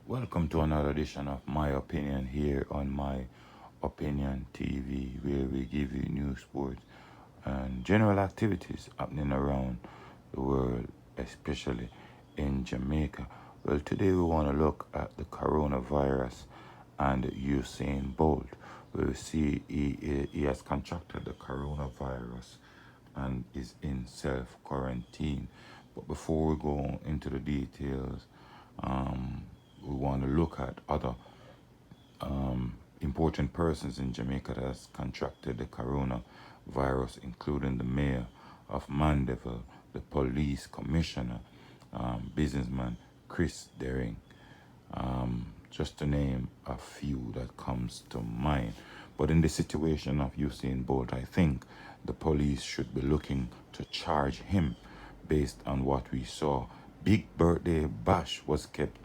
Welcome to another edition of My Opinion here on My Opinion TV, where we give you news, sports, and general activities happening around the world, especially in Jamaica. Well, today we want to look at the coronavirus and Usain Bolt. We see he has contracted the coronavirus and is in self quarantine. But before we go into the details, um, we want to look at other important persons in Jamaica that has contracted the coronavirus, including the mayor of Mandeville, the police commissioner, businessman Chris Daring, just to name a few that comes to mind. But in the situation of Usain Bolt, I think the police should be looking to charge him based on what we saw. Big birthday bash was kept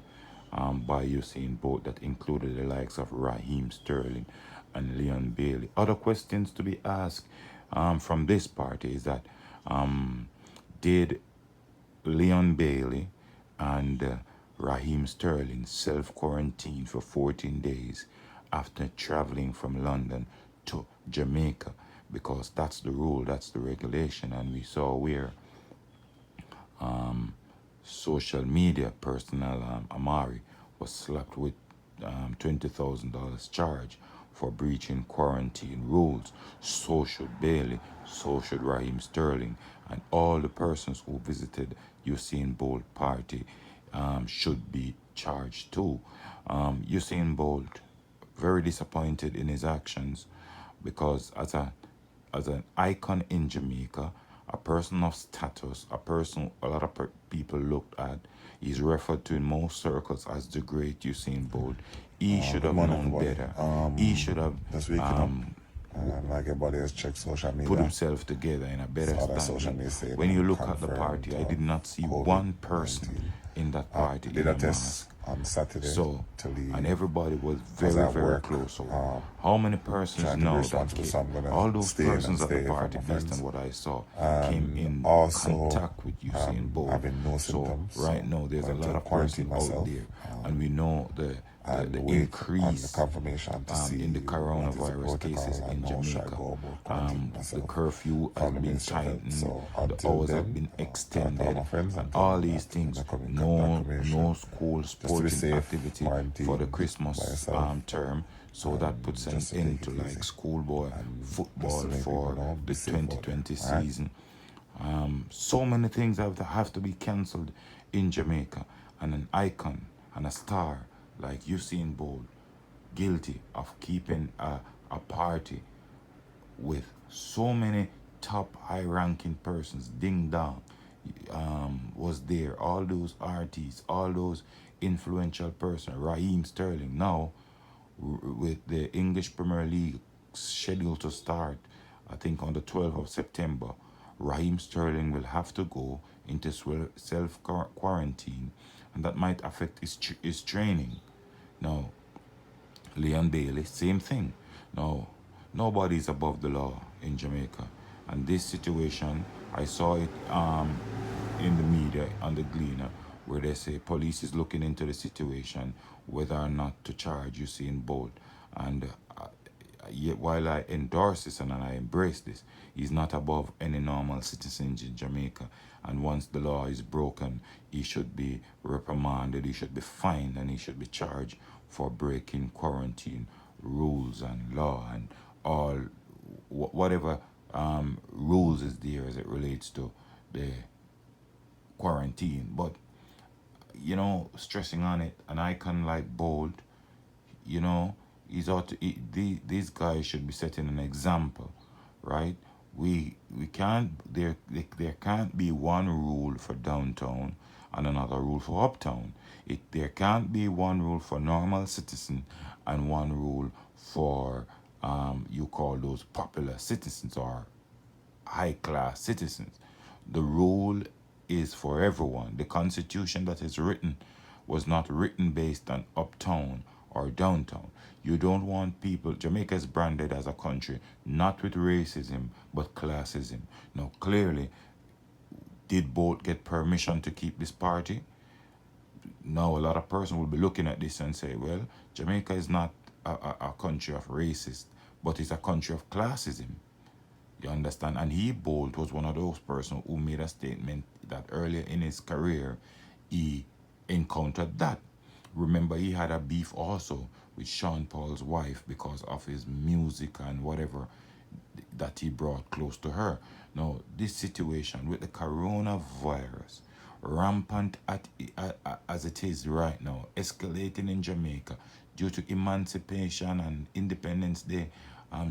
by Usain Bolt that included the likes of Raheem Sterling and Leon Bailey. Other questions to be asked from this party is that did Leon Bailey and Raheem Sterling self-quarantined for 14 days after traveling from London to Jamaica, because that's the rule, that's the regulation, and we saw where social media personnel Amari was slapped with $20,000 charge for breaching quarantine rules. So should Bailey, so should Raheem Sterling, and all the persons who visited Usain Bolt party should be charged too. Usain Bolt very disappointed in his actions because as an icon in Jamaica, a person of status, a person a lot of people looked at. He's referred to in most circles as the great Usain Bolt. He should Good have morning, known everybody. better. He should have This week, like everybody has checked social put media. himself together in a better Saw that social standing. media saying When you look at the confirmed party, I did not see one person in that party did in a a test mask. on Saturday So, to leave. and everybody was I was very, at very work, close. So, how many persons trying to be know that responsible, so I'm gonna all those stay in and persons at the stay from party, my based friends. on what I saw, came in Also, contact with Usain Bolt? having no So, symptoms, right so now, there's a went to lot of quarantine persons out myself, there, and we know the and wait on the increase confirmation to see in the what is the coronavirus cases protocol in and how should I Jamaica. go about quarantining The myself curfew has from the been Ministry of Health. tightened, So the until hours have then, been talk to all extended, my friends and and tell all them these that I'm things. not coming in No, contact with me. no school Just to be sporting safe, activity quarantine for the by Christmas yourself, term. So that puts an just to end take to it like easy. schoolboy And just football to make people for know, be the safe out there. 2020 All right? season. So many things have to be cancelled in Jamaica, and an icon and a star like Usain Bolt guilty of keeping a party with so many top high ranking persons. Ding Dong was there, all those artists, all those influential persons. Raheem Sterling now with the English Premier League scheduled to start, I think on the 12th of September, Raheem Sterling will have to go into self quarantine, and that might affect his training. Now, Leon Bailey, same thing. Now, nobody's above the law in Jamaica, and this situation, I saw it in the media on the Gleaner, where they say police is looking into the situation whether or not to charge Usain Bolt. And yet, while I endorse this and I embrace this, he's not above any normal citizens in Jamaica. And once the law is broken, he should be reprimanded, he should be fined, and he should be charged for breaking quarantine rules and law and all whatever rules is there as it relates to the quarantine. But stressing on it, an icon like Bold, he's ought to. These guys should be setting an example, right? We can't there can't be one rule for downtown and another rule for uptown. There can't be one rule for normal citizen and one rule for you call those popular citizens or high class citizens. The rule is for everyone. The constitution that is written was not written based on uptown or downtown. You don't want people. Jamaica is branded as a country not with racism but classism. Now, clearly, did Bolt get permission to keep this party? now a lot of person will be looking at this and say, well, Jamaica is not a country of racist, but it's a country of classism. You understand? And he Bolt was one of those persons who made a statement that earlier in his career he encountered that. Remember, he had a beef also with Sean Paul's wife because of his music and whatever that he brought close to her. Now, this situation with the coronavirus, rampant as it is right now, escalating in Jamaica due to Emancipation and Independence Day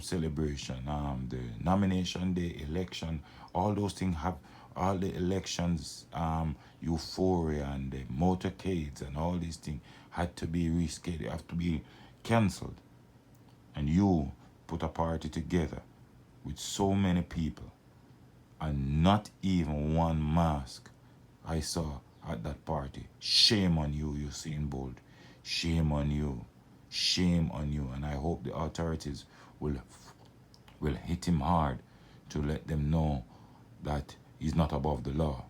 celebration, the nomination day, election, all those things have all the elections, euphoria and the motorcades and all these things had to be rescheduled, have to be cancelled. And you put a party together with so many people and not even one mask I saw at that party. Shame on you, Usain Bolt. Shame on you. Shame on you. And I hope the authorities will hit him hard to let them know that he's not above the law.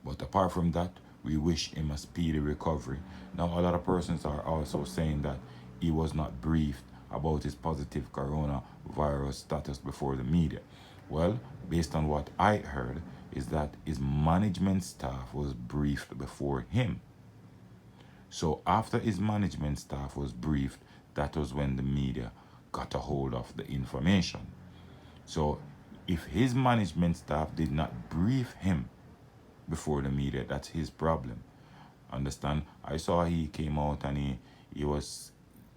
But apart from that, we wish him a speedy recovery. Now, a lot of persons are also saying that he was not briefed about his positive coronavirus status before the media. Well, based on what I heard, is that his management staff was briefed before him. So after his management staff was briefed, that was when the media got a hold of the information. So if his management staff did not brief him before the media, that's his problem. Understand? I saw he came out and he was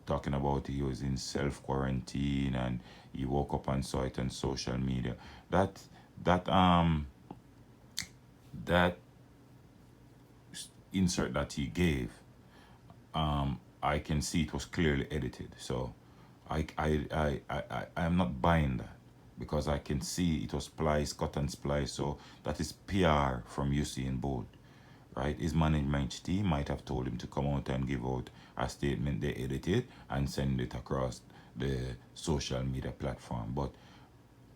talking about he was in self-quarantine and he woke up and saw it on social media. That that insert that he gave, I can see it was clearly edited. So I am not buying that because I can see it was splice, cut and splice. So that is PR from Usain Bolt, right? His management team might have told him to come out and give out a statement they edited and send it across the social media platform. But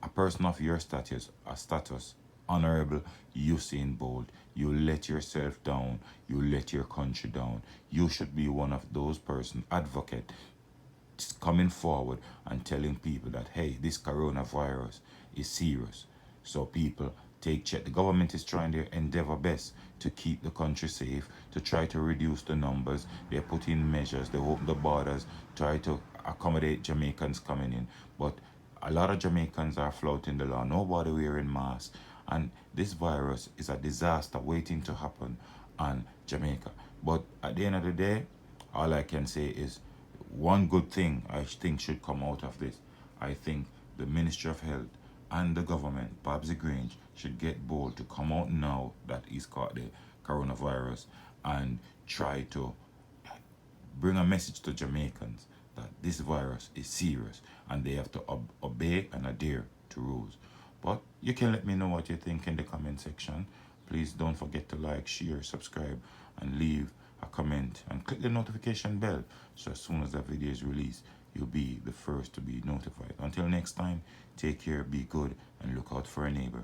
a person of your status, Honorable Usain Bolt, you let yourself down, you let your country down. You should be one of those person, advocate, coming forward and telling people that, hey, this coronavirus is serious. So people take check. The government is trying their endeavor best to keep the country safe, to try to reduce the numbers. They put in measures, they open the borders, try to accommodate Jamaicans coming in. But a lot of Jamaicans are flouting the law, nobody wearing masks. And this virus is a disaster waiting to happen on Jamaica. But at the end of the day, all I can say is one good thing I think should come out of this. I think the Ministry of Health and the government, Babsy Grange, should get bold to come out now that he's caught the coronavirus and try to bring a message to Jamaicans that this virus is serious and they have to obey and adhere to rules. But you can let me know what you think in the comment section. Please don't forget to like, share, subscribe, and leave a comment and click the notification bell so as soon as the video is released, you'll be the first to be notified. Until next time, take care, be good, and look out for a neighbor.